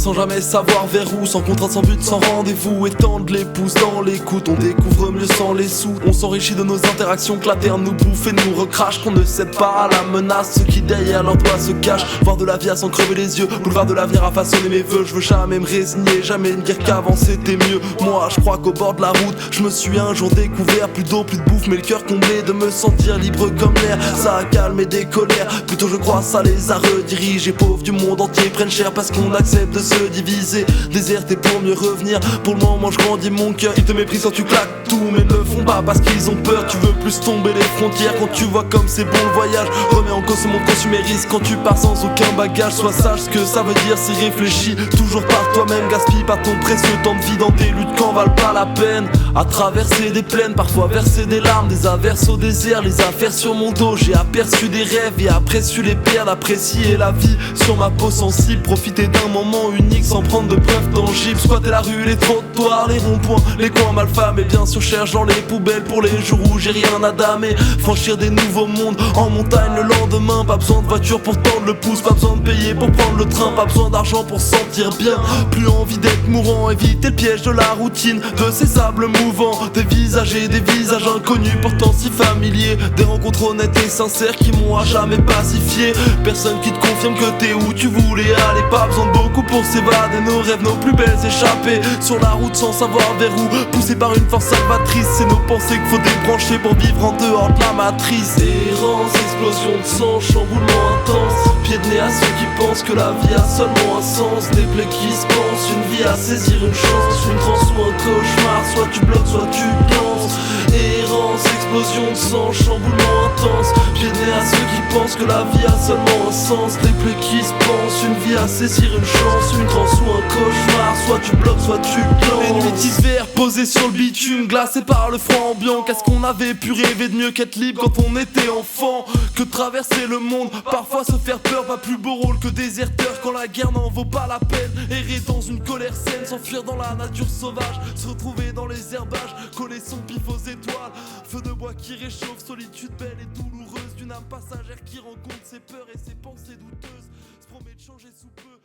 sans jamais savoir vers où, sans contrainte, sans but, sans rendez-vous. Étendre les pouces dans l'écoute, on découvre mieux sans les sous. On s'enrichit de nos interactions, que la terre nous bouffe et nous recrache. Qu'on ne cède pas à la menace, ceux qui derrière leur doigt se cachent. Voir de la vie à s'en crever les yeux, boulevard de l'avenir à façonner mes vœux. Je veux jamais me résigner, jamais me dire qu'avant c'était mieux. Moi je crois qu'au bord de la route, je me suis un jour découvert. Plus d'eau, plus de bouffe, mais le cœur comblé de me sentir libre comme l'air. Ça a calmé des colères, plutôt je crois ça les a redirigés. Pauvres du monde entier prennent cher parce qu'on accepte de se diviser. Déserter pour mieux revenir, pour le moment je grandis mon cœur. Ils te méprisent quand tu claques tout, mais ne le font pas parce qu'ils ont peur. Tu veux plus tomber les frontières quand tu vois comme c'est bon le voyage. Remets en cause ce monde consumériste quand tu pars sans aucun bagage. Sois sage, ce que ça veut dire c'est réfléchi. Toujours par toi-même, gaspille pas ton précieux temps de vie dans tes luttes qu'en valent pas la peine. À traverser des plaines, parfois verser des larmes, des averses au désert, les affaires sur mon dos. J'ai aperçu des rêves et après su les perdre. Apprécier la vie sur ma peau sensible, profiter d'un moment unique sans prendre de preuves tangibles. Squatter la rue, les trottoirs, les ronds-points, les coins malfamés. Et bien sûr cherche dans les poubelles pour les jours où j'ai rien à damer. Franchir des nouveaux mondes en montagne le lendemain. Pas besoin de voiture pour tendre le pouce, pas besoin de payer pour prendre le train, pas besoin d'argent pour sentir bien. Plus envie d'être mourant, éviter le piège de la routine, de ces sables mouvants, des visages et des visages inconnus pourtant si familiers. Des rencontres honnêtes et sincères qui m'ont à jamais pacifié. Personne qui te confirme que t'es où tu voulais aller. Pas besoin de beaucoup pour s'évader, nos rêves, nos plus belles échappées. Sur la route sans savoir vers où, poussé par une force salvatrice. C'est nos pensées qu'il faut débrancher pour vivre en dehors de la matrice. Errance, explosion de sang, chamboulement intense. Pied de nez à ceux qui pensent que la vie a seulement un sens. Des plaies qui se pensent, une vie à saisir, une chance. Une transe ou un cauchemar, soit tu bloques, soit tu danses. Errance, explosion de sang, chamboulement intense. Pied de nez à ceux qui pensent que la vie a seulement un sens. Des plaies qui se pensent, une vie à saisir, une chance. Une transe ou un cauchemar, soit tu bloques, soit tu danses. Les nuits d'hiver posées sur le bitume, glacées par le froid ambiant. Qu'est-ce qu'on avait pu rêver de mieux qu'être libre quand on était enfant? Que traverser le monde, parfois se faire peur. Pas plus beau rôle que déserteur quand la guerre n'en vaut pas la peine. Errer dans une colère saine, s'enfuir dans la nature sauvage. Se retrouver dans les herbages, coller son pif aux étoiles. Feu de bois qui réchauffe, solitude belle et douloureuse. D'une âme passagère qui rencontre ses peurs et ses pensées douteuses. Se promet de changer sous peu.